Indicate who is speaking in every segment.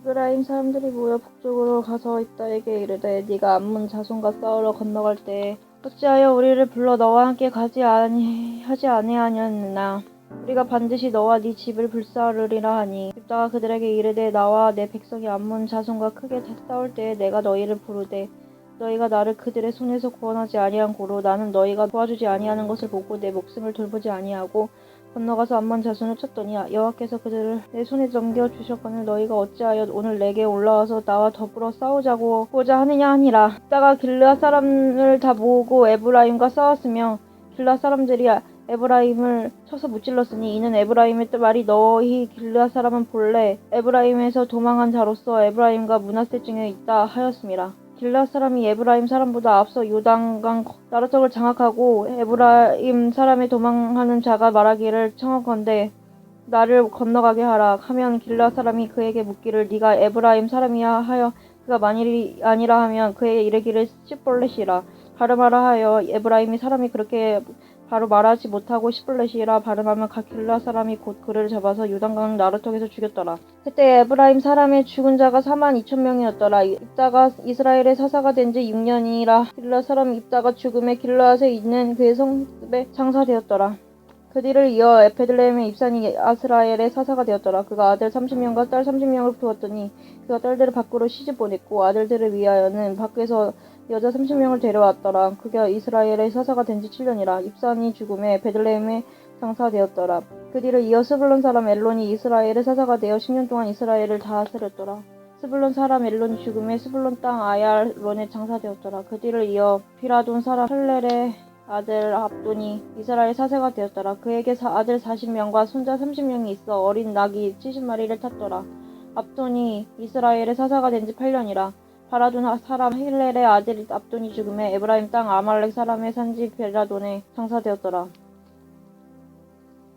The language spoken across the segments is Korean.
Speaker 1: 에브라임 사람들이 모여 북쪽으로 가서 입다에게 이르되 네가 암몬 자손과 싸우러 건너갈 때에 어찌하여 우리를 불러 너와 함께 하지 아니하였느냐. 우리가 반드시 너와 네 집을 불사르리라 하니 입다가 그들에게 이르되 나와 내 백성이 암몬 자손과 크게 싸울 때에 내가 너희를 부르되 너희가 나를 그들의 손에서 구원하지 아니한 고로 나는 너희가 도와주지 아니하는 것을 보고 내 목숨을 돌보지 아니하고 건너가서 암몬 자손을 쳤더니 여호와께서 그들을 내 손에 넘겨주셨거늘 너희가 어찌하여 오늘 내게 올라와서 나와 더불어 싸우자고 보자 하느냐 하니라. 입다가 길르앗 사람을 다 모으고 에브라임과 싸웠으며 길르앗 사람들이 에브라임을 쳐서 무찔렀으니 이는 에브라임의 말이 너희 길르앗 사람은 본래 에브라임에서 도망한 자로서 에브라임과 므낫세 중에 있다 하였음이라. 길르앗 사람이 에브라임 사람보다 앞서 요단강 나루턱을 장악하고 에브라임 사람의 도망하는 자가 말하기를 청하건대 나를 건너가게 하라 하면 길르앗 사람이 그에게 묻기를 네가 에브라임 사람이야 하여 그가 만일이 아니라 하면 그에게 이르기를 시볼렛이라 발음하라 하여 에브라임이 사람이 그렇게 바로 말하지 못하고 시볼렛이라 발음하면 각 길르앗 사람이 곧 그를 잡아서 요단강 나루턱에서 죽였더라. 그때 에브라임 사람의 죽은 자가 42,000명이었더라. 입다가 이스라엘의 사사가 된 지 6년이라 길르앗 사람 입다가 죽음에 길르앗에 있는 그의 성읍에 장사되었더라. 그 뒤를 이어 베들레헴의 입산이 아스라엘의 사사가 되었더라. 그가 아들 30명과 딸 30명을 두었더니 그가 딸들을 밖으로 시집 보냈고 아들들을 위하여는 밖에서 여자 30명을 데려왔더라. 그가 이스라엘의 사사가 된 지 7년이라. 입산이 죽음에 베들레헴에 장사되었더라. 그 뒤를 이어 스불론 사람 엘론이 이스라엘의 사사가 되어 10년 동안 이스라엘을 다스렸더라. 스불론 사람 엘론이 죽음에 스불론 땅 아얄론에 장사되었더라. 그 뒤를 이어 피라돈 사람 할렐의 아들 압돈이 이스라엘 사세가 되었더라. 그에게 아들 40명과 손자 30명이 있어 어린 낙이 70마리를 탔더라. 압돈이 이스라엘의 사사가 된 지 8년이라. 바라돈 사람 힐렐의 아들 압돈이 죽음에 에브라임 땅 아말렉 사람의 산지 베라돈에 장사되었더라.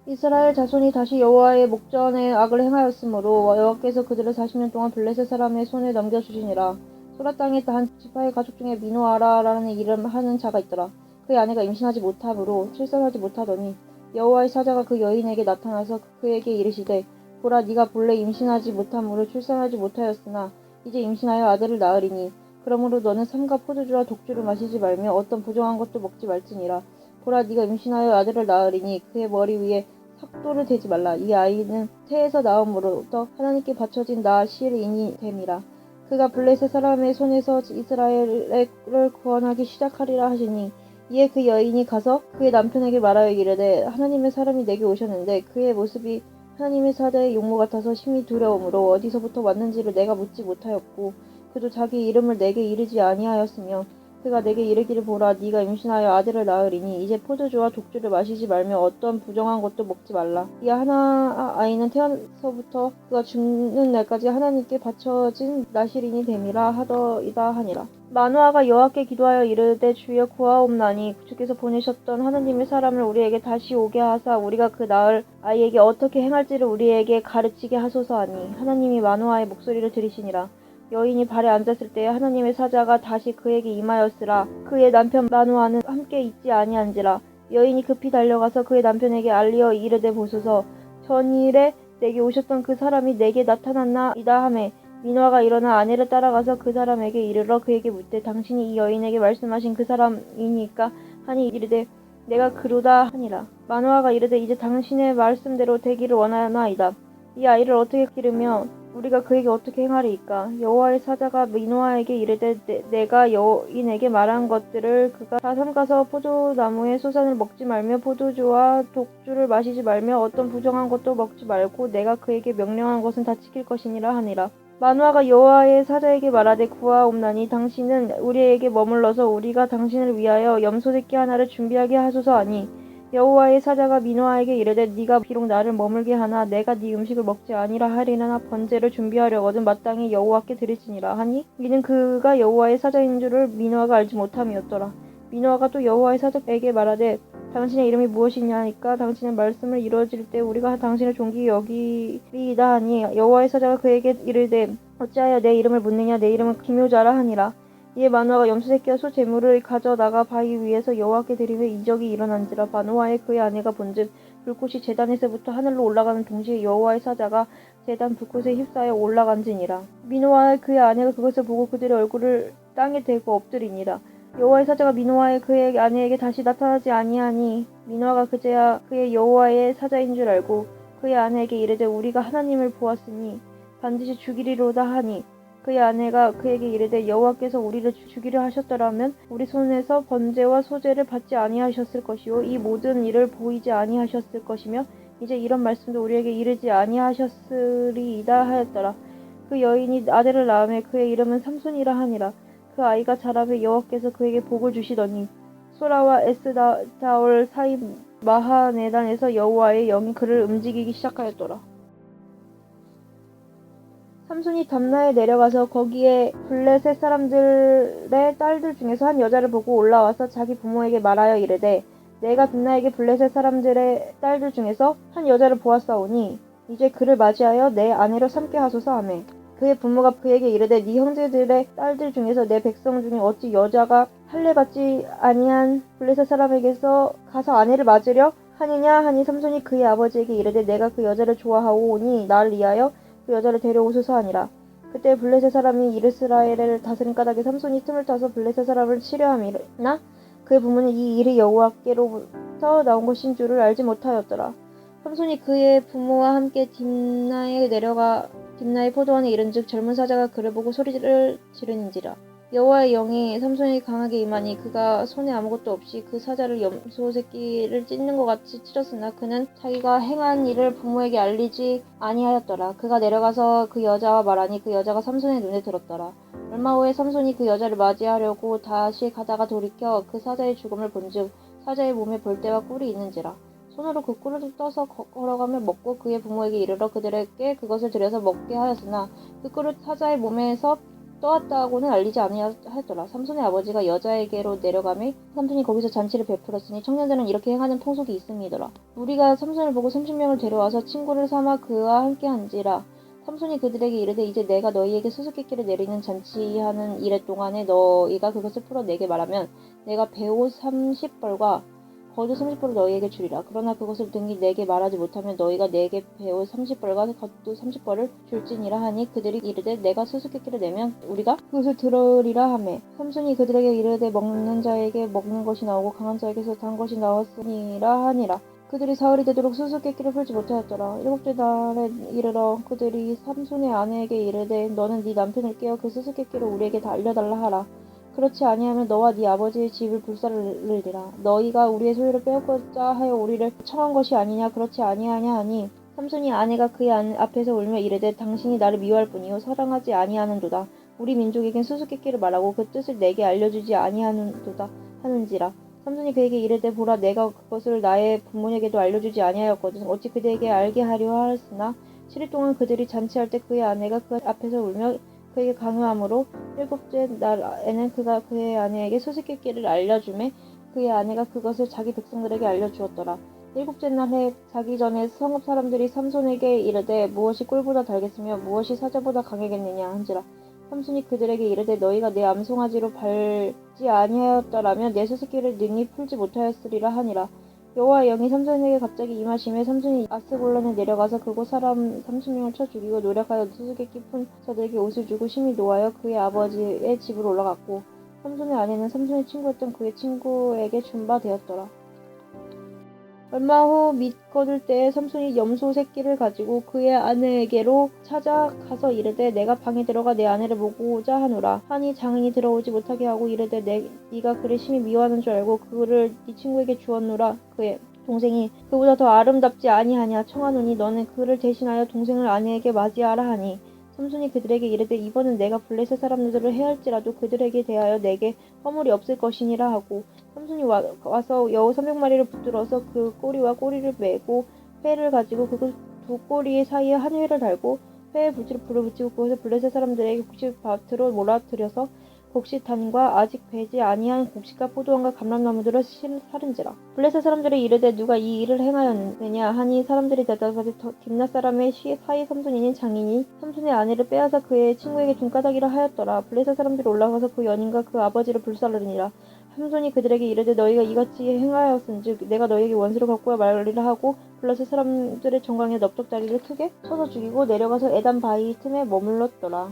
Speaker 1: 이스라엘 자손이 다시 여호와의 목전에 악을 행하였으므로 여호와께서 그들을 40년 동안 블레셋 사람의 손에 넘겨주시니라. 소라 땅에 한 지파의 가족 중에 미노아라라는 이름 하는 자가 있더라. 그의 아내가 임신하지 못함으로 출산하지 못하더니 여호와의 사자가 그 여인에게 나타나서 그에게 이르시되 보라 네가 본래 임신하지 못함으로 출산하지 못하였으나 이제 임신하여 아들을 낳으리니 그러므로 너는 삼가 포도주와 독주를 마시지 말며 어떤 부정한 것도 먹지 말지니라. 보라 네가 임신하여 아들을 낳으리니 그의 머리 위에 삭도를 대지 말라. 이 아이는 태에서 나옴으로부터 하나님께 바쳐진 나실인이 됨이라. 그가 블레셋 사람의 손에서 이스라엘을 구원하기 시작하리라 하시니 이에 그 여인이 가서 그의 남편에게 말하여 이르되 하나님의 사람이 내게 오셨는데 그의 모습이 하나님의 사자의 용모 같아서 심히 두려움으로 어디서부터 왔는지를 내가 묻지 못하였고 그도 자기 이름을 내게 이르지 아니하였으며 그가 내게 이르기를 보라 네가 임신하여 아들을 낳으리니 이제 포도주와 독주를 마시지 말며 어떤 부정한 것도 먹지 말라. 이 하나 아이는 태어나서부터 그가 죽는 날까지 하나님께 바쳐진 나실인이 됨이라 하더이다 하니라. 마누아가 여호와께 기도하여 이르되 주여 구하옵나니 주께서 보내셨던 하나님의 사람을 우리에게 다시 오게 하사 우리가 그 낳을 아이에게 어떻게 행할지를 우리에게 가르치게 하소서 하니 하나님이 마누아의 목소리를 들으시니라. 여인이 발에 앉았을 때에 하나님의 사자가 다시 그에게 임하였으라. 그의 남편 마누아는 함께 있지 아니한지라. 여인이 급히 달려가서 그의 남편에게 알리어 이르되 보소서 전일에 내게 오셨던 그 사람이 내게 나타났나이다 하매 미노아가 일어나 아내를 따라가서 그 사람에게 이르러 그에게 묻되 당신이 이 여인에게 말씀하신 그 사람이니까 하니 이르되 내가 그로다 하니라. 마누아가 이르되 이제 당신의 말씀대로 되기를 원하나이다. 이 아이를 어떻게 기르며 우리가 그에게 어떻게 행하리이까. 여호와의 사자가 미노아에게 이르되 내가 여인에게 말한 것들을 그가 다 삼가서 포도나무의 소산을 먹지 말며 포도주와 독주를 마시지 말며 어떤 부정한 것도 먹지 말고 내가 그에게 명령한 것은 다 지킬 것이니라 하니라. 마누아가 여호와의 사자에게 말하되 구하옵나니 당신은 우리에게 머물러서 우리가 당신을 위하여 염소 새끼 하나를 준비하게 하소서 하니 여호와의 사자가 미노아에게 이르되 네가 비록 나를 머물게 하나 내가 네 음식을 먹지 아니라 하리라. 번제를 준비하려거든 마땅히 여호와께 드릴지니라 하니 이는 그가 여호와의 사자인 줄을 미노아가 알지 못함이었더라. 미노아가 또 여호와의 사자에게 말하되 당신의 이름이 무엇이냐니까 당신의 말씀을 이루어질 때 우리가 당신을 존귀히 여기리이다 하니 여호와의 사자가 그에게 이르되 어찌하여 내 이름을 묻느냐. 내 이름은 기묘자라 하니라. 이에 마누아가 염소새끼와 소 제물을 가져다가 바위 위에서 여호와께 드리며 이적이 일어난지라. 마누아의 그의 아내가 본즉 불꽃이 제단에서부터 하늘로 올라가는 동시에 여호와의 사자가 제단 불꽃에 휩싸여 올라간지니라. 미노아와 그의 아내가 그것을 보고 그들의 얼굴을 땅에 대고 엎드리니라. 여호와의 사자가 미노아의 그의 아내에게 다시 나타나지 아니하니 미노아가 그제야 그의 여호와의 사자인 줄 알고 그의 아내에게 이르되 우리가 하나님을 보았으니 반드시 죽이리로다 하니 그의 아내가 그에게 이르되 여호와께서 우리를 죽이려 하셨더라면 우리 손에서 번제와 소제를 받지 아니하셨을 것이요 이 모든 일을 보이지 아니하셨을 것이며 이제 이런 말씀도 우리에게 이르지 아니하셨으리이다 하였더라. 그 여인이 아들을 낳음에 그의 이름은 삼손이라 하니라. 그 아이가 자라매 여호와께서 그에게 복을 주시더니 소라와 에스다올 사이 마하네단에서 여호와의 영이 그를 움직이기 시작하였더라. 삼손이 담나에 내려가서 거기에 블레셋 사람들의 딸들 중에서 한 여자를 보고 올라와서 자기 부모에게 말하여 이르되 내가 빛나에게 블레셋 사람들의 딸들 중에서 한 여자를 보았사오니 이제 그를 맞이하여 내 아내로 삼게 하소서 하매 그의 부모가 그에게 이르되 네 형제들의 딸들 중에서 내 백성 중에 어찌 여자가 할례받지 아니한 블레셋 사람에게서 가서 아내를 맞으려 하느냐 하니 삼손이 그의 아버지에게 이르되 내가 그 여자를 좋아하오니 나를 위하여 그 여자를 데려오소서 하니라. 그때 블레셋 사람이 이스라엘을 다스린 까닭에 삼손이 틈을 타서 블레셋 사람을 치려함이나 그의 부모는 이 일이 여호와께로부터 나온 것인 줄을 알지 못하였더라. 삼손이 그의 부모와 함께 딥나에 내려가 딥나의 포도원에 이른즉 젊은 사자가 그를 보고 소리를 지르는지라. 여호와의 영이 삼손이 강하게 임하니 그가 손에 아무것도 없이 그 사자를 염소 새끼를 찢는 것 같이 찢었으나 그는 자기가 행한 일을 부모에게 알리지 아니하였더라. 그가 내려가서 그 여자와 말하니 그 여자가 삼손의 눈에 들었더라. 얼마 후에 삼손이 그 여자를 맞이하려고 다시 가다가 돌이켜 그 사자의 죽음을 본즉 사자의 몸에 볼대와 꿀이 있는지라. 손으로 그 꿀을 떠서 걸어가며 먹고 그의 부모에게 이르러 그들에게 그것을 들여서 먹게 하였으나 그 꿀을 사자의 몸에서 떠왔다고는 알리지 아니하였더라. 삼손의 아버지가 여자에게로 내려가매 삼손이 거기서 잔치를 베풀었으니 청년들은 이렇게 행하는 통속이 있음이더라. 우리가 삼손을 보고 30명을 데려와서 친구를 삼아 그와 함께 한지라. 삼손이 그들에게 이르되 이제 내가 너희에게 수수께끼를 내리는 잔치하는 이래 동안에 너희가 그것을 풀어 내게 말하면 내가 배옷 30벌과 겉옷 30벌을 너희에게 주리라. 그러나 그것을 등기 내게 말하지 못하면 너희가 내게 배옷 30벌과 겉옷 30벌을 줄지니라 하니 그들이 이르되 내가 수수께끼를 내면 우리가 그것을 들으리라 하매 삼손이 그들에게 이르되 먹는 자에게 먹는 것이 나오고 강한 자에게서 단 것이 나왔으니라 하니라. 그들이 사흘이 되도록 수수께끼를 풀지 못하였더라. 일곱째 날에 이르러 그들이 삼손의 아내에게 이르되 너는 네 남편을 깨어 그 수수께끼를 우리에게 다 알려달라 하라. 그렇지 아니하면 너와 네 아버지의 집을 불사르리라. 너희가 우리의 소유를 빼앗고자 하여 우리를 청한 것이 아니냐 그렇지 아니하냐 하니 삼손이 아내가 그의 앞에서 울며 이르되 당신이 나를 미워할 뿐이요 사랑하지 아니하는도다. 우리 민족에겐 수수께끼를 말하고 그 뜻을 내게 알려주지 아니하는도다 하는지라. 삼손이 그에게 이르되 보라 내가 그것을 나의 부모에게도 알려주지 아니하였거든. 어찌 그들에게 알게 하려 하였으나 7일 동안 그들이 잔치할 때 그의 아내가 그 앞에서 울며 그에게 강요하므로 일곱째 날에는 그가 그의 아내에게 수수께끼를 알려주매 그의 아내가 그것을 자기 백성들에게 알려주었더라. 일곱째 날에 자기 전에 성읍 사람들이 삼손에게 이르되 무엇이 꿀보다 달겠으며 무엇이 사자보다 강하겠느냐 한지라. 삼손이 그들에게 이르되 너희가 내 암송아지로 밟지 아니하였더라면 내 수수께끼를 능히 풀지 못하였으리라 하니라. 여호와의 영이 삼손에게 갑자기 임하심에 삼손이 아스골론에 내려가서 그곳 사람 30명을 쳐 죽이고 노력하여 수수께끼 푼 자들에게 옷을 주고 심히 노하여 그의 아버지의 집으로 올라갔고 삼손의 아내는 삼손의 친구였던 그의 친구에게 준 바 되었더라. 얼마 후 밑 거둘 때에 삼손이 염소 새끼를 가지고 그의 아내에게로 찾아가서 이르되 내가 방에 들어가 내 아내를 보고자 하노라 하니 장인이 들어오지 못하게 하고 이르되 네가 그를 심히 미워하는 줄 알고 그를 네 친구에게 주었노라. 그의 동생이 그보다 더 아름답지 아니하냐 청하노니 너는 그를 대신하여 동생을 아내에게 맞이하라 하니 삼손이 그들에게 이르되 이번은 내가 블레셋 사람들을 해할지라도 그들에게 대하여 내게 허물이 없을 것이니라 하고 삼손이 와서 여우 300마리를 붙들어서 그 꼬리와 꼬리를 메고 회를 가지고 그 두 꼬리 사이에 한 회를 달고 회에 불을 붙이고 그것을 블레셋 사람들에게 곡식밭으로 몰아들여서 곡식단과 아직 배지 아니한 곡식과 포도원과 감람나무들을 사른지라. 블레셋 사람들이 이르되 누가 이 일을 행하였느냐 하니 사람들이 대답하되 딥나 사람의 사이 삼손이니 장인이 삼손의 아내를 빼앗아 그의 친구에게 준 까닭이라 하였더라. 블레셋 사람들이 올라가서 그 연인과 그 아버지를 불사르니라. 삼손이 그들에게 이르되 너희가 이같이 행하였은즉 내가 너희에게 원수를 갚고야 말리라 하고 블레셋 사람들의 정강에 넓적다리를 크게 쳐서 죽이고 내려가서 에단 바위 틈에 머물렀더라.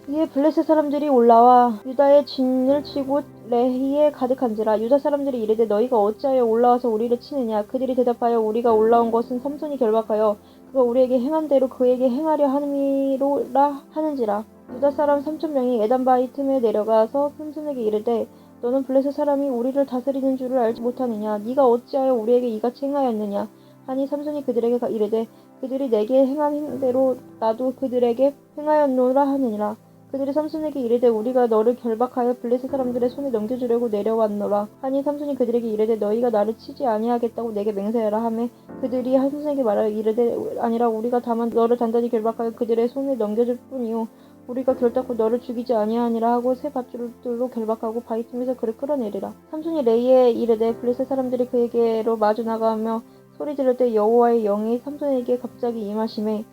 Speaker 1: 이에 블레셋 사람들이 올라와 유다의 진을 치고 레히에 가득한지라. 유다 사람들이 이르되 너희가 어찌하여 올라와서 우리를 치느냐. 그들이 대답하여 우리가 올라온 것은 삼손이 결박하여 그가 우리에게 행한 대로 그에게 행하려 함이로라 하는지라. 유다 사람 3,000명이 에단 바위 틈에 내려가서 삼손에게 이르되 너는 블레셋 사람이 우리를 다스리는 줄을 알지 못하느냐. 네가 어찌하여 우리에게 이같이 행하였느냐 하니 삼손이 그들에게 이르되 그들이 내게 행한 대로 나도 그들에게 행하였노라 하느니라. 그들이 삼손에게 이르되 우리가 너를 결박하여 블레셋 사람들의 손에 넘겨주려고 내려왔노라 하니 삼손이 그들에게 이르되 너희가 나를 치지 아니하겠다고 내게 맹세하라 하매 그들이 삼손에게 말하여 이르되 아니라 우리가 다만 너를 단단히 결박하여 그들의 손에 넘겨줄 뿐이요 우리가 결단코 너를 죽이지 아니하니라 하고 새 밧줄들로 결박하고 바위 틈에서 그를 끌어내리라. 삼손이 레이에 이르되 블레셋 사람들이 그에게로 마주 나가며 소리 지를 때 여호와의 영이 삼손에게 갑자기 임하심에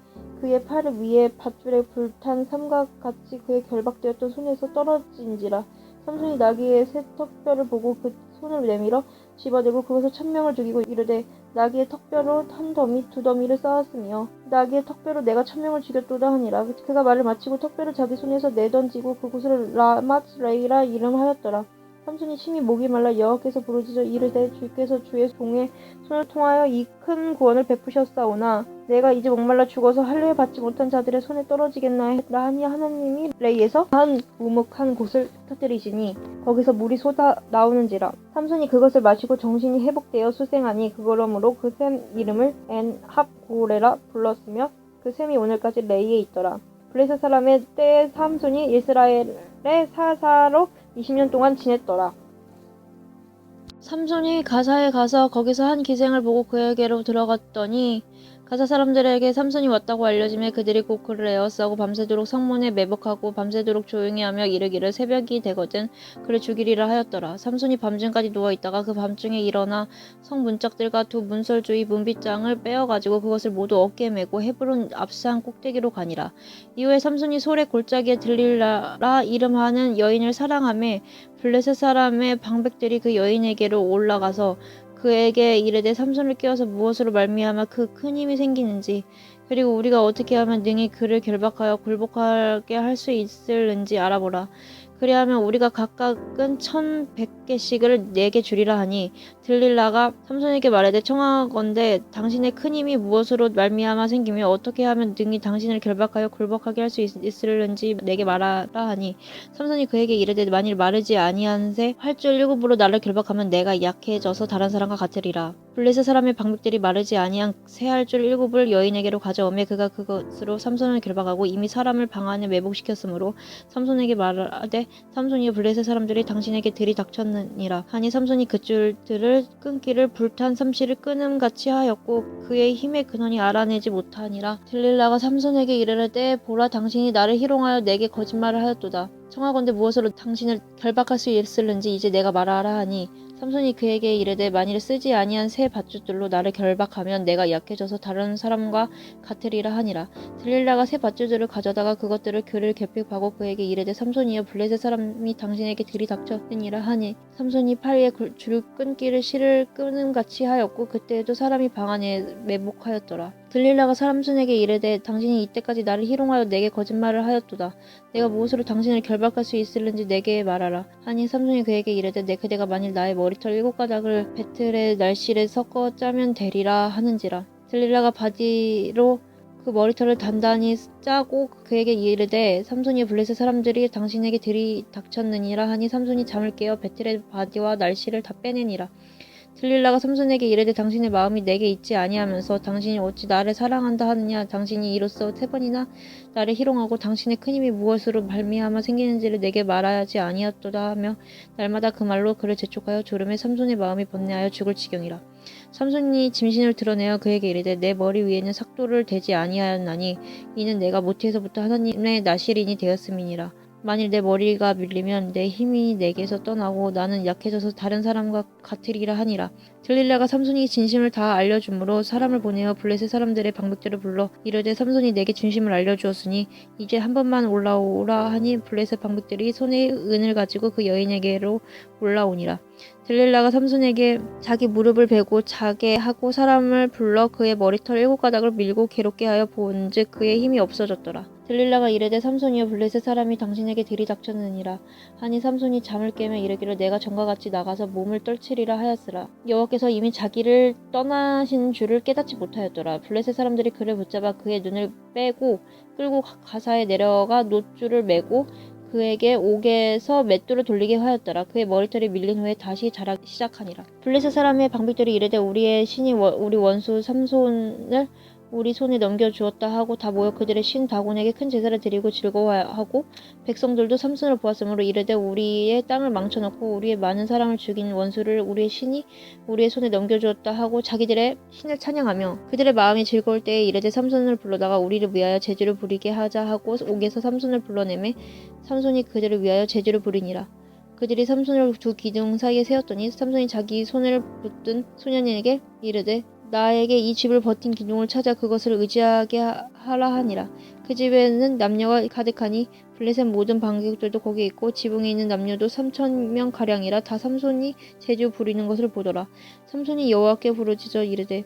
Speaker 1: 그의 팔 위에 밧줄에 불탄 삼각같이 그의 결박되었던 손에서 떨어진지라. 삼손이 나귀의 새 턱뼈를 보고 그 손을 내밀어 집어들고 그것을 1,000명을 죽이고 이르되 나귀의 턱뼈로 한 더미 두 더미를 쌓았으며 나귀의 턱뼈로 내가 1,000명을 죽였도다 하니라. 그가 말을 마치고 턱뼈를 자기 손에서 내던지고 그곳을 라맛 레이라 이름하였더라. 삼손이 심히 목이 말라 여호와께서 부르짖어 이르되 주께서 주의 종의 손을 통하여 이 큰 구원을 베푸셨사오나 내가 이제 목말라 죽어서 할례 받지 못한 자들의 손에 떨어지겠나 했라 하니 하나님이 레이에서 한 우묵한 곳을 터뜨리시니 거기서 물이 쏟아 나오는지라. 삼손이 그것을 마시고 정신이 회복되어 수생하니 그러므로 그 샘 이름을 엔합고레라 불렀으며 그 샘이 오늘까지 레이에 있더라. 블레셋 사람의 때에 삼손이 이스라엘의 사사로 20년 동안 지냈더라. 삼손이 가사에 가서 거기서 한 기생을 보고 그에게로 들어갔더니 가사 사람들에게 삼손이 왔다고 알려지매 그들이 곧 그를 에워싸고 밤새도록 성문에 매복하고 밤새도록 조용히 하며 이르기를 새벽이 되거든 그를 죽이리라 하였더라. 삼손이 밤중까지 누워있다가 그 밤중에 일어나 성 문짝들과 두 문설주의 문빗장을 빼어가지고 그것을 모두 어깨에 메고 헤브론 앞산 꼭대기로 가니라. 이후에 삼손이 솔의 골짜기에 들릴라라 이름하는 여인을 사랑하매 블레셋 사람의 방백들이 그 여인에게로 올라가서 그에게 이르되 삼손을 깨워서 무엇으로 말미암아 그 큰 힘이 생기는지 그리고 우리가 어떻게 하면 능히 그를 결박하여 굴복하게 할 수 있을는지 알아보라. 그리하면 우리가 각각은 1,100개씩을 내게 주리라 하니 들릴라가 삼손에게 말하되 청하건대 당신의 큰 힘이 무엇으로 말미암아 생기며 어떻게 하면 능히 당신을 결박하여 굴복하게 할 수 있을는지 내게 말하라 하니 삼손이 그에게 이르되 만일 마르지 아니한새 활줄 7으로 나를 결박하면 내가 약해져서 다른 사람과 같으리라. 블레셋 사람의 방백들이 마르지 아니한 새 활줄 7을 여인에게로 가져오매 그가 그것으로 삼손을 결박하고 이미 사람을 방 안에 매복시켰으므로 삼손에게 말하되 삼손이여 블레셋 사람들이 당신에게 들이닥쳤느니라 하니 삼손이 그 줄들을 끊기를 불탄 삼시를 끊음같이 하였고 그의 힘의 근원이 알아내지 못하니라. 들릴라가 삼손에게 이르되 보라 당신이 나를 희롱하여 내게 거짓말을 하였도다. 청하건대 무엇으로 당신을 결박할 수 있을는지 이제 내가 말하라 하니 삼손이 그에게 이르되 만일 쓰지 아니한 새 밧줄들로 나를 결박하면 내가 약해져서 다른 사람과 같으리라 하니라. 들릴라가 새 밧줄들을 가져다가 그것들을 그를 결핍하고 그에게 이르되 삼손이여 블레셋 사람이 당신에게 들이닥쳤느니라 하니 삼손이 팔 위에 줄 끊기를 실을 끊음같이 하였고 그때에도 사람이 방 안에 매복하였더라. 들릴라가 삼손에게 이르되 당신이 이때까지 나를 희롱하여 내게 거짓말을 하였도다. 내가 무엇으로 당신을 결박할 수 있을는지 내게 말하라. 하니 삼손이 그에게 이르되 그대가 만일 나의 머리털 7가닥을 배틀의 날실에 섞어 짜면 되리라 하는지라. 들릴라가 바디로 그 머리털을 단단히 짜고 그에게 이르되 삼손이 블레셋 사람들이 당신에게 들이닥쳤느니라 하니 삼손이 잠을 깨어 배틀의 바디와 날실을 다 빼내니라. 들릴라가 삼손에게 이르되 당신의 마음이 내게 있지 아니하면서 당신이 어찌 나를 사랑한다 하느냐. 당신이 이로써 3번이나 나를 희롱하고 당신의 큰 힘이 무엇으로 말미암아 생기는지를 내게 말하지 아니하였도다 하며 날마다 그 말로 그를 재촉하여 졸음에 삼손의 마음이 번뇌하여 죽을 지경이라. 삼손이 짐신을 드러내어 그에게 이르되 내 머리 위에는 삭도를 대지 아니하였나니 이는 내가 모태에서부터 하나님의 나실인이 되었음이니라. 만일 내 머리가 밀리면 내 힘이 내게서 떠나고 나는 약해져서 다른 사람과 같으리라 하니라. 들릴라가 삼손이 진심을 다 알려주므로 사람을 보내어 블레셋 사람들의 방백들을 불러 이르되 삼손이 내게 진심을 알려주었으니 이제 한 번만 올라오라 하니 블레셋 방백들이 손에 은을 가지고 그 여인에게로 올라오니라. 들릴라가 삼손에게 자기 무릎을 베고 자게 하고 사람을 불러 그의 머리털 7가닥을 밀고 괴롭게 하여 본즉 그의 힘이 없어졌더라. 들릴라가 이르되 삼손이여 블레셋 사람이 당신에게 들이닥쳤느니라 하니 삼손이 잠을 깨며 이르기를 내가 전과 같이 나가서 몸을 떨치리라 하였으라. 여호와께서 이미 자기를 떠나신 줄을 깨닫지 못하였더라. 블레셋 사람들이 그를 붙잡아 그의 눈을 빼고 끌고 가사에 내려가 놋줄을 매고 그에게 옥에서 맷돌을 돌리게 하였더라. 그의 머리털이 밀린 후에 다시 자라기 시작하니라. 블레셋 사람의 방백들이 이르되 우리의 신이 우리 원수 삼손을 우리 손에 넘겨주었다 하고 다 모여 그들의 신 다곤에게 큰 제사를 드리고 즐거워하고 백성들도 삼손을 보았으므로 이르되 우리의 땅을 망쳐놓고 우리의 많은 사람을 죽인 원수를 우리의 신이 우리의 손에 넘겨주었다 하고 자기들의 신을 찬양하며 그들의 마음이 즐거울 때에 이르되 삼손을 불러다가 우리를 위하여 제주를 부리게 하자 하고 옥에서 삼손을 불러내매 삼손이 그들을 위하여 제주를 부리니라. 그들이 삼손을 두 기둥 사이에 세웠더니 삼손이 자기 손을 붙든 소년에게 이르되 나에게 이 집을 버틴 기둥을 찾아 그것을 의지하게 하라 하니라. 그 집에는 남녀가 가득하니 블레셋 모든 방객들도 거기 있고 지붕에 있는 남녀도 3,000명 가량이라 다 삼손이 제주 부리는 것을 보더라. 삼손이 여호와께 부르짖어 이르되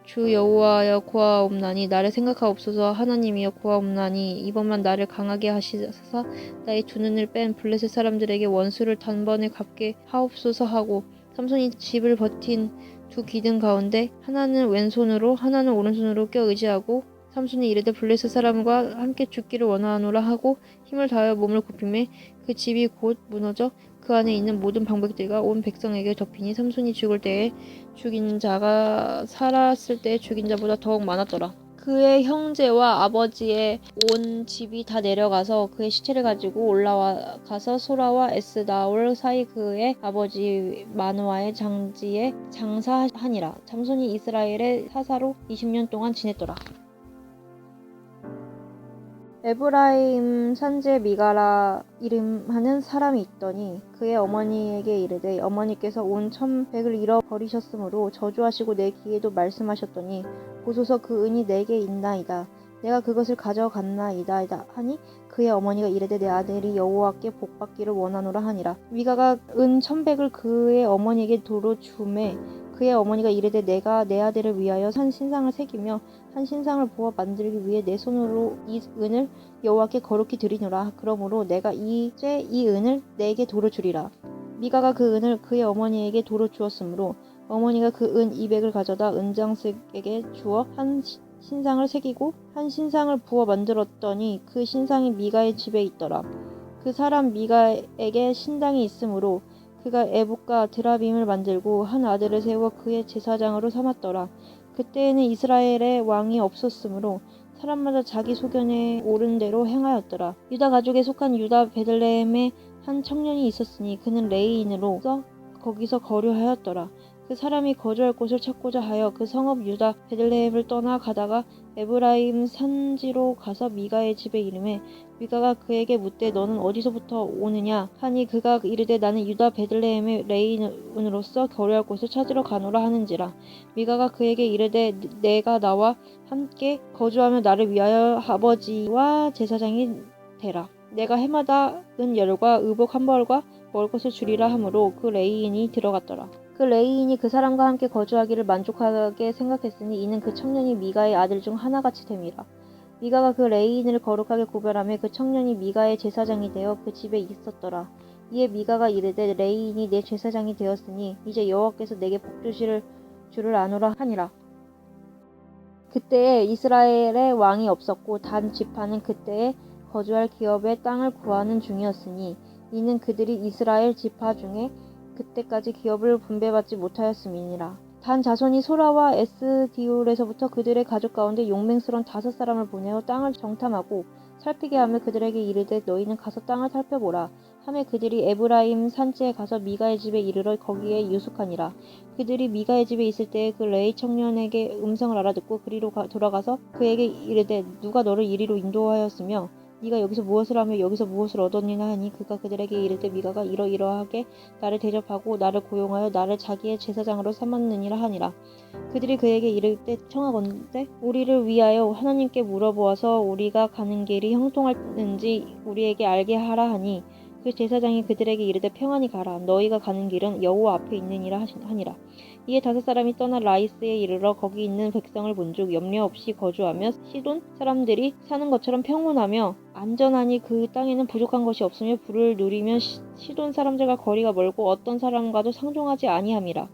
Speaker 1: 주 여호와여 구하옵나니 나를 생각하옵소서. 하나님이여 구하옵나니 이번만 나를 강하게 하시사 나의 두 눈을 뺀 블레셋 사람들에게 원수를 단번에 갚게 하옵소서 하고 삼손이 집을 버틴 두 기둥 가운데 하나는 왼손으로 하나는 오른손으로 껴 의지하고 삼손이 이르되 블레셋 사람과 함께 죽기를 원하노라 하고 힘을 다하여 몸을 굽히매 그 집이 곧 무너져 그 안에 있는 모든 방백들과 온 백성에게 덮이니 삼손이 죽을 때에 죽인 자가 살았을 때에 죽인 자보다 더욱 많았더라. 그의 형제와 아버지의 온 집이 다 내려가서 그의 시체를 가지고 올라가서 소라와 에스다올 사이 그의 아버지 마노아의 장지에 장사하니라. 삼손이 이스라엘의 사사로 20년 동안 지냈더라. 에브라임 산지에 미가라 이름하는 사람이 있더니 그의 어머니에게 이르되 어머니께서 온 1,100을 잃어버리셨으므로 저주하시고 내 귀에도 말씀하셨더니 보소서 그 은이 내게 있나이다. 내가 그것을 가져갔나이다 하니 그의 어머니가 이르되 내 아들이 여호와께 복받기를 원하노라 하니라. 미가가 은 1,100을 그의 어머니에게 도로 주매 그의 어머니가 이르되 내가 내 아들을 위하여 한 신상을 새기며 한 신상을 부어 만들기 위해 내 손으로 이 은을 여호와께 거룩히 드리노라. 그러므로 내가 이제 이 은을 내게 도로 주리라. 미가가 그 은을 그의 어머니에게 도로 주었으므로 어머니가 그 은 200을 가져다 은장식에게 주어 한 신상을 새기고 한 신상을 부어 만들었더니 그 신상이 미가의 집에 있더라. 그 사람 미가에게 신당이 있으므로 그가 에봇과 드라빔을 만들고 한 아들을 세워 그의 제사장으로 삼았더라. 그때에는 이스라엘에 왕이 없었으므로 사람마다 자기 소견에 옳은 대로 행하였더라. 유다 가족에 속한 유다 베들레헴에 한 청년이 있었으니 그는 레이인으로서 거기서 거류하였더라. 그 사람이 거주할 곳을 찾고자 하여 그 성읍 유다 베들레헴을 떠나 가다가 에브라임 산지로 가서 미가의 집에 이르매 미가가 그에게 묻되 너는 어디서부터 오느냐 하니 그가 이르되 나는 유다 베들레헴의 레인으로서 거류할 곳을 찾으러 가노라 하는지라. 미가가 그에게 이르되 내가 나와 함께 거주하며 나를 위하여 아버지와 제사장이 되라. 내가 해마다 은 열과 의복 한 벌과 먹을 것을 주리라 하므로 그 레이인이 들어갔더라. 그 레이인이 그 사람과 함께 거주하기를 만족하게 생각했으니 이는 그 청년이 미가의 아들 중 하나같이 됨이라. 미가가 그 레이인을 거룩하게 구별하며 그 청년이 미가의 제사장이 되어 그 집에 있었더라. 이에 미가가 이르되 레이인이 내 제사장이 되었으니 이제 여호와께서 내게 복 주실 줄을 아노라 하니라. 그때에 이스라엘에 왕이 없었고 단 지파는 그때에 거주할 기업의 땅을 구하는 중이었으니 이는 그들이 이스라엘 지파 중에 그때까지 기업을 분배받지 못하였음이니라. 단 자손이 소라와 에스디올에서부터 그들의 가족 가운데 용맹스러운 5사람을 보내어 땅을 정탐하고 살피게 하며 그들에게 이르되 너희는 가서 땅을 살펴보라. 하매 그들이 에브라임 산지에 가서 미가의 집에 이르러 거기에 유숙하니라. 그들이 미가의 집에 있을 때에 그 레이 청년에게 음성을 알아듣고 그리로 돌아가서 그에게 이르되 누가 너를 이리로 인도하였으며 네가 여기서 무엇을 하며 여기서 무엇을 얻었느냐 하니 그가 그들에게 이르되 미가가 이러이러하게 나를 대접하고 나를 고용하여 나를 자기의 제사장으로 삼았느니라 하니라. 그들이 그에게 이르되 청하건대 우리를 위하여 하나님께 물어보아서 우리가 가는 길이 형통할는지 우리에게 알게 하라 하니 그 제사장이 그들에게 이르되 평안히 가라. 너희가 가는 길은 여호와 앞에 있느니라 하니라. 이에 5사람이 떠나 라이스에 이르러 거기 있는 백성을 본즉 염려 없이 거주하며 시돈 사람들이 사는 것처럼 평온하며 안전하니 그 땅에는 부족한 것이 없으며 부를 누리며 시돈 사람들과 거리가 멀고 어떤 사람과도 상종하지 아니함이라.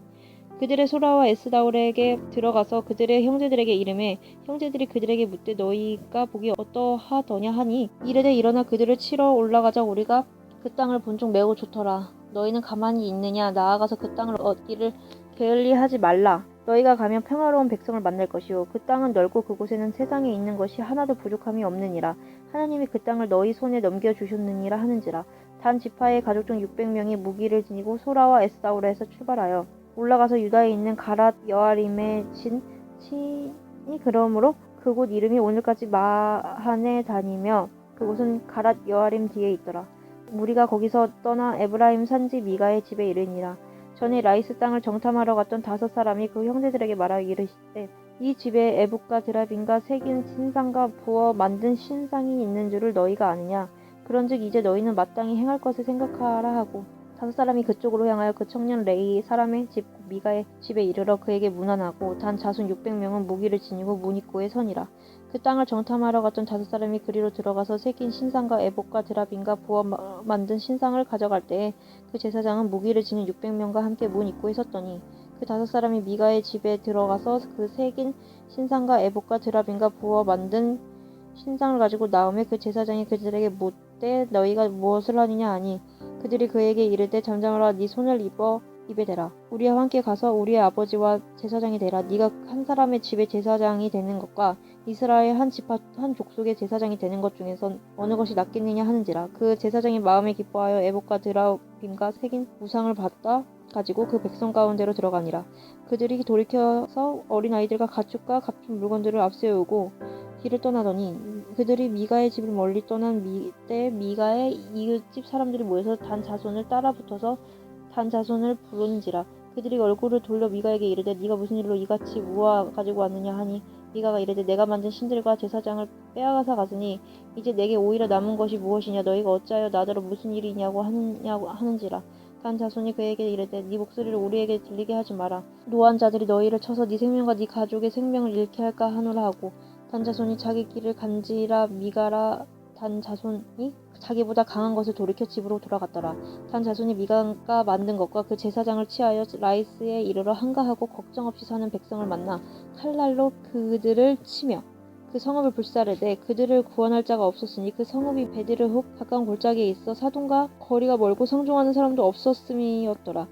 Speaker 1: 그들의 소라와 에스다올에게 들어가서 그들의 형제들에게 이르매 형제들이 그들에게 묻되 너희가 보기 어떠하더냐 하니 이르되 일어나 그들을 치러 올라가자. 우리가 그 땅을 본즉 매우 좋더라. 너희는 가만히 있느냐. 나아가서 그 땅을 얻기를 게을리하지 말라. 너희가 가면 평화로운 백성을 만날 것이요 그 땅은 넓고 그곳에는 세상에 있는 것이 하나도 부족함이 없느니라. 하나님이 그 땅을 너희 손에 넘겨주셨느니라 하는지라. 단 지파의 가족 중 600명이 무기를 지니고 소라와 에스다올에서 출발하여 올라가서 유다에 있는 가랏 여아림에 친이 그러므로 그곳 이름이 오늘까지 마한에 다니며 그곳은 가랏 여아림 뒤에 있더라. 무리가 거기서 떠나 에브라임 산지 미가의 집에 이르니라. 전에 라이스 땅을 정탐하러 갔던 5사람이 그 형제들에게 말하여 이르시되 이 집에 에봇과 드라빔과 새긴 신상과 부어 만든 신상이 있는 줄을 너희가 아느냐. 그런즉 이제 너희는 마땅히 행할 것을 생각하라 하고 5사람이 그쪽으로 향하여 그 청년 레이 사람의 집 미가의 집에 이르러 그에게 문안하고 단 자손 600명은 무기를 지니고 문 입구에 서니라. 그 땅을 정탐하러 갔던 5사람이 그리로 들어가서 새긴 신상과 에봇과 드라빔과 부어 만든 신상을 가져갈 때에 그 제사장은 무기를 지닌 600명과 함께 문 입구에 섰더니 그 5사람이 미가의 집에 들어가서 그 새긴 신상과 에봇과 드라빔과 부어 만든 신상을 가지고 나오매 그 제사장이 그들에게 묻되 너희가 무엇을 하느냐 하니 그들이 그에게 이르되 잠잠하라. 네 손을 입에 대라. 우리와 함께 가서 우리의 아버지와 제사장이 되라. 네가 한 사람의 집의 제사장이 되는 것과 이스라엘 한 지파 한 족속의 제사장이 되는 것 중에선 어느 것이 낫겠느냐 하는지라. 그 제사장이 마음에 기뻐하여 에봇과 드라빔과 새긴 우상을 받다 가지고 그 백성 가운데로 들어가니라. 그들이 돌이켜서 어린 아이들과 가축과 값진 물건들을 앞세우고 길을 떠나더니 그들이 미가의 집을 멀리 떠난 때 미가의 이웃집 사람들이 모여서 단 자손을 따라 붙어서 단 자손을 부른지라. 그들이 얼굴을 돌려 미가에게 이르되 네가 무슨 일로 이같이 모아 가지고 왔느냐 하니 미가가 이르되 내가 만든 신들과 제사장을 빼앗아 갔으니 이제 내게 오히려 남은 것이 무엇이냐. 너희가 어찌하여 나더러 무슨 일이냐고 하는지라. 단 자손이 그에게 이르되 네 목소리를 우리에게 들리게 하지 마라. 노한 자들이 너희를 쳐서 네 생명과 네 가족의 생명을 잃게 할까 하노라 하고 단 자손이 자기 길을 간지라. 미가라 단 자손이 자기보다 강한 것을 돌이켜 집으로 돌아갔더라. 단 자손이 미가가 만든 것과 그 제사장을 취하여 라이스에 이르러 한가하고 걱정 없이 사는 백성을 만나 칼날로 그들을 치며 그 성읍을 불사르되 그들을 구원할 자가 없었으니 그 성읍이 베드르훅 가까운 골짜기에 있어 사돈과 거리가 멀고 상종하는 사람도 없었음이었더라.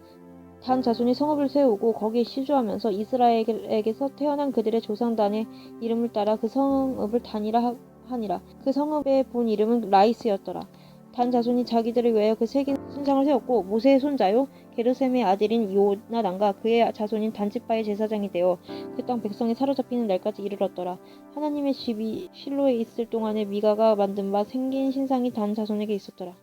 Speaker 1: 단 자손이 성읍을 세우고 거기에 시주하면서 이스라엘에게서 태어난 그들의 조상단의 이름을 따라 그 성읍을 단이라 하니라. 그 성읍의 본 이름은 라이스였더라. 단 자손이 자기들을 위하여 그 새긴 신상을 세웠고 모세의 손자요 게르셈의 아들인 요나단과 그의 자손인 단지파의 제사장이 되어 그 땅 백성이 사로잡히는 날까지 이르렀더라. 하나님의 집이 실로에 있을 동안에 미가가 만든 바 생긴 신상이 단 자손에게 있었더라.